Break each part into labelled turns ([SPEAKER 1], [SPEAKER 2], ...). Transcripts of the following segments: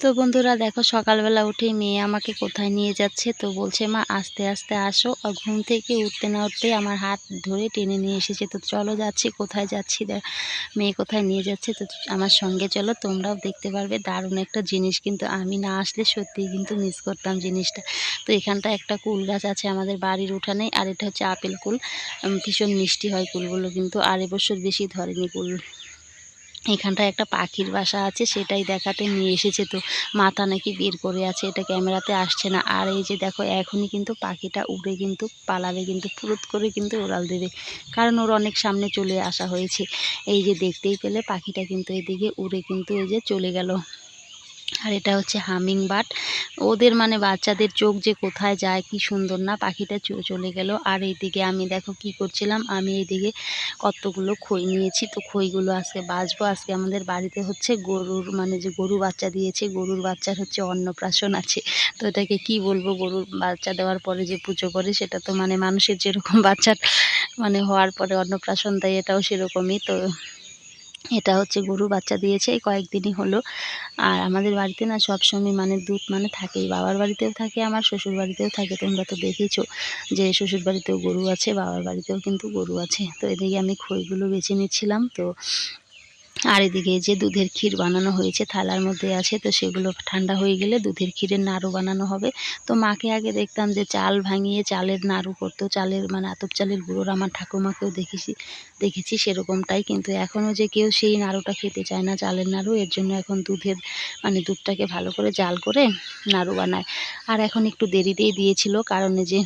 [SPEAKER 1] তো বন্ধুরা দেখো, সকালবেলা উঠেই মেয়ে আমাকে কোথায় নিয়ে যাচ্ছে, তো বলছে মা আস্তে আস্তে আসো। আর ঘুম থেকে উঠতে না উঠতেই আমার হাত ধরে টেনে নিয়ে এসেছে। তো চলো যাচ্ছি, কোথায় যাচ্ছি মেয়ে কোথায় নিয়ে যাচ্ছে, তো আমার সঙ্গে চলো, তোমরাও দেখতে পারবে। দারুণ একটা জিনিস, কিন্তু আমি না আসলে সত্যিই কিন্তু মিস করতাম জিনিসটা। তো এখানটা একটা কুল গাছ আছে আমাদের বাড়ির উঠানে, আর এটা হচ্ছে আপেল কুল। ভীষণ মিষ্টি হয় কুলগুলো কিন্তু, আর এবছর বেশি ধরেনি কুল। এখানটায় একটা পাখির বাসা আছে, সেটাই দেখাতে নিয়ে এসেছে। তো মাথা নাকি বের করে আছে, এটা ক্যামেরাতে আসছে না। আর এই যে দেখো, এখনই কিন্তু পাখিটা উড়ে কিন্তু পালাবে, কিন্তু ফুরুত করে কিন্তু উড়াল দেবে, কারণ ওর অনেক সামনে চলে আসা হয়েছে। এই যে দেখতেই পেলে পাখিটা কিন্তু এদিকে উড়ে কিন্তু এই যে চলে গেল। আর এটা হচ্ছে হামিং বার্ড। ওদের মানে বাচ্চাদের চোখ যে কোথায় যায়, কি সুন্দর না, পাখিটা চলে গেল। আর এইদিকে আমি দেখো কি করছিলাম, আমি এইদিকে কতগুলো খই নিয়েছি। তো খইগুলো আজকে বাছবো। আজকে আমাদের বাড়িতে হচ্ছে গরুর মানে যে গরু বাচ্চা দিয়েছে, গরুর বাচ্চার হচ্ছে অন্নপ্রাশন আছে। তো এটাকে কি বলবো, গরুর বাচ্চা দেওয়ার পরে যে পুজো করে, সেটা তো মানে মানুষের যেরকম বাচ্চার মানে হওয়ার পরে অন্নপ্রাশন দেয়, এটাও সেরকমই। তো এটা হচ্ছে গরু বাচ্চা দিয়েছে, এই কয়েকদিনই হলো। আর আমাদের বাড়িতে না সবসময় মানে দুধ মানে থাকেই, বাবার বাড়িতেও থাকে, আমার শ্বশুর বাড়িতেও থাকে। তোমরা তো দেখেছো যে শ্বশুর বাড়িতেও গরু আছে, বাবার বাড়িতেও কিন্তু গরু আছে। তো এদিকে আমি খইগুলো বেছে নিচ্ছিলাম। তো আর এদিকে যে দুধের ক্ষীর বানানো হয়েছে থালার মধ্যে আছে, তো সেগুলো ঠান্ডা হয়ে গেলে দুধের ক্ষীরের নাড়ু বানানো হবে। তো মাকে আগে দেখতাম যে চাল ভাঙিয়ে চালের নাড়ু করতো, চালের মানে আতপ চালের গুঁড়োর। আমার ঠাকুমাকেও দেখেছি সেরকমটাই, কিন্তু এখনও যে কেউ সেই নাড়ুটা খেতে চায় না, চালের নাড়ু। এর জন্য এখন দুধের মানে দুধটাকে ভালো করে জাল করে নাড়ু বানায়। আর এখন একটু দেরিতেই দিয়েছিল, কারণ যে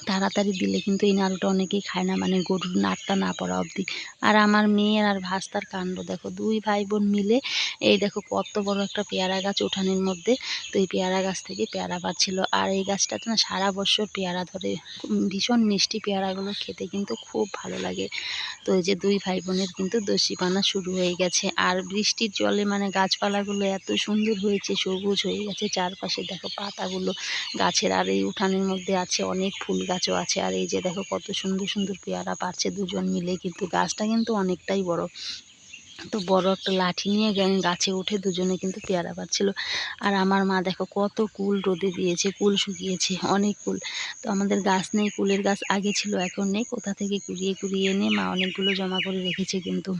[SPEAKER 1] তাড়াতাড়ি দিলে কিন্তু এই নাড়ুটা অনেকেই খায় না, মানে গরুর নাড়টা না পড়া অবধি। আর আমার মেয়ের আর ভাস্তার কাণ্ড দেখো, দুই ভাই বোন মিলে এই দেখো কত বড় একটা পেয়ারা গাছ উঠানের মধ্যে। তো এই পেয়ারা গাছ থেকে পেয়ারা পাচ্ছিল। আর এই গাছটাতে না সারা বছর পেয়ারা ধরে, ভীষণ মিষ্টি পেয়ারাগুলো খেতে কিন্তু খুব ভালো লাগে। তো এই যে দুই ভাই বোনের কিন্তু দস্যিপানা শুরু হয়ে গেছে। আর বৃষ্টির জলে মানে গাছপালাগুলো এত সুন্দর হয়েছে, সবুজ হয়ে গেছে চারপাশে, দেখো পাতাগুলো গাছের। আর এই উঠানের মধ্যে আছে অনেক ফুল গাছও আছে। আর এই যে দেখো কত সুন্দর সুন্দর পেয়ারা পারছে দুজন মিলে, কিন্তু গাছটা কিন্তু অনেকটাই বড়। তো বড় একটা লাঠি নিয়ে গাছে উঠে দুজনে কিন্তু পেয়ারা পাচ্ছিল। আর আমার মা দেখো কত কুল রোদে দিয়েছে, কুল শুকিয়েছে অনেক কুল। তো আমাদের গাছ নেই, কুলের গাছ আগে ছিল, এখন নেই। কোথা থেকে কুড়িয়ে কুড়িয়ে এনে মা অনেকগুলো জমা করে রেখেছে কিন্তু।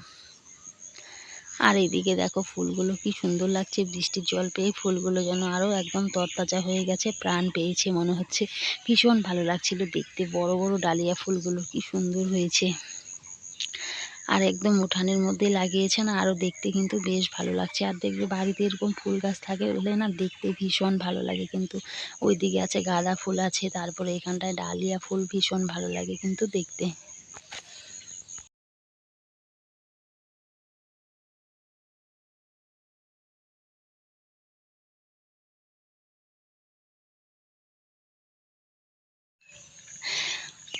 [SPEAKER 1] আর এইদিকে দেখো ফুলগুলো কি সুন্দর লাগছে, বৃষ্টির জল পেয়ে ফুলগুলো যেন আরও একদম তরতাজা হয়ে গেছে, প্রাণ পেয়েছে মনে হচ্ছে। ভীষণ ভালো লাগছিল দেখতে, বড় বড় ডালিয়া ফুলগুলো কি সুন্দর হয়েছে। আর একদম উঠানের মধ্যে লাগিয়েছে না, আরও দেখতে কিন্তু বেশ ভালো লাগছে। আর দেখবে বাড়িতে এরকম ফুল গাছ থাকে বলে না দেখতে ভীষণ ভালো লাগে কিন্তু। ওইদিকে আছে গাঁদা ফুল আছে, তারপরে এখানটায় ডালিয়া ফুল, ভীষণ ভালো লাগে কিন্তু দেখতে।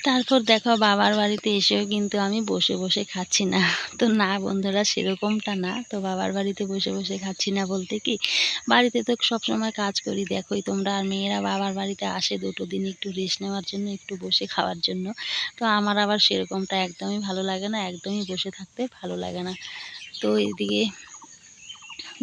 [SPEAKER 1] তারপর দেখো বাবার বাড়িতে এসেও কিন্তু আমি বসে বসে খাচ্ছি না। তো না বন্ধুরা, সেরকমটা না। তো বাবার বাড়িতে বসে বসে খাচ্ছি না বলতে কি, বাড়িতে তো সবসময় কাজ করি, দেখোই তোমরা। আর মেয়েরা বাবার বাড়িতে আসে দুটো দিন একটু রেস্ট নেওয়ার জন্য, একটু বসে খাওয়ার জন্য। তো আমার আবার সেরকমটা একদমই ভালো লাগে না, একদমই বসে থাকতে ভালো লাগে না। তো এদিকে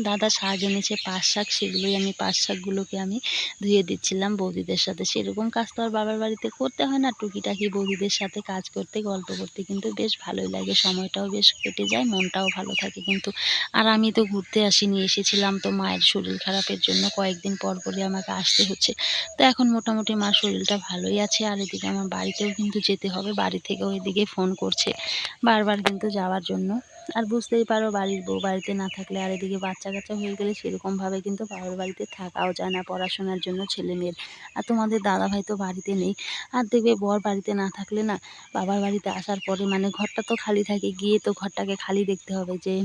[SPEAKER 1] দাদা শাক এনেছে, পাট শাক, সেগুলোই আমি পাট শাকগুলোকে আমি ধুয়ে দিচ্ছিলাম বৌদিদের সাথে। সেরকম কাজ তো আর বাবার বাড়িতে করতে হয় না, টুকিটাকি বৌদিদের সাথে কাজ করতে, গল্প করতে কিন্তু বেশ ভালোই লাগে, সময়টাও বেশ কেটে যায়, মনটাও ভালো থাকে কিন্তু। আর আমি তো ঘুরতে আসিনি, এসেছিলাম তো মায়ের শরীর খারাপের জন্য, কয়েকদিন পর পরই আমাকে আসতে হচ্ছে। তো এখন মোটামুটি মার শরীরটা ভালোই আছে। আর এদিকে আমার বাড়িতেও কিন্তু যেতে হবে, বাড়ি থেকেও এদিকে ফোন করছে বারবার কিন্তু যাওয়ার জন্য। আর বুঝতেই পারো বাড়ির বউ বাড়িতে না থাকলে, আর এদিকে বাচ্চা কাচ্চা হয়ে গেলে সেরকমভাবে কিন্তু বাবার বাড়িতে থাকাও যায় না পড়াশোনার জন্য ছেলে মেয়ের। আর তোমাদের দাদাভাই তো বাড়িতে নেই। আর দেখবে বর বাড়িতে না থাকলে না, বাবার বাড়িতে আসার পরে মানে ঘরটা তো খালি থাকে, গিয়ে তো ঘরটাকে খালি দেখতে হবে যে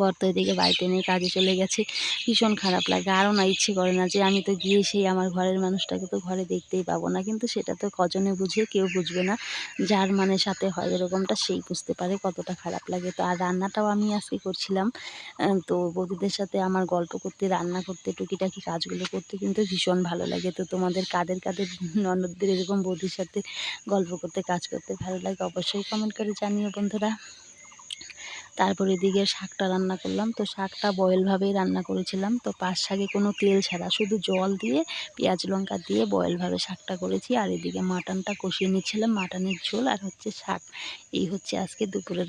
[SPEAKER 1] বর তো এদিকে বাড়িতে নেই, কাজে চলে গেছে। ভীষণ খারাপ লাগে, আরও না ইচ্ছে করে না যে আমি তো গিয়ে সেই আমার ঘরের মানুষটাকে তো ঘরে দেখতেই পাবো না। কিন্তু সেটা তো কজনে বুঝে, কেউ বুঝবে না। যার মানে সাথে হয় এরকমটা, সেই বুঝতে পারে কতটা খারাপ লাগে। তো আর রান্নাটাও আমি আজকে করছিলাম। তো বৌদিদের সাথে আমার গল্প করতে, রান্না করতে, টুকিটাকি কাজগুলো করতে কিন্তু ভীষণ ভালো লাগে। তো তোমাদের কাদের কাদের ননদদের এরকম বৌদির সাথে গল্প করতে, কাজ করতে ভালো লাগে, অবশ্যই কমেন্ট করে জানিও বন্ধুরা। তারপরে এদিকে শাকটা রান্না করলাম। তো শাকটা বয়েলভাবেই রান্না করেছিলাম। তো পাঁচ শাকে কোনো তেল ছাড়া শুধু জল দিয়ে পেঁয়াজ লঙ্কা দিয়ে বয়েলভাবে শাকটা করেছি। আর এদিকে মাটনটা কষিয়ে নিচ্ছিলাম, মাটনের ঝোল আর হচ্ছে শাক। এই হচ্ছে আজকে দুপুরে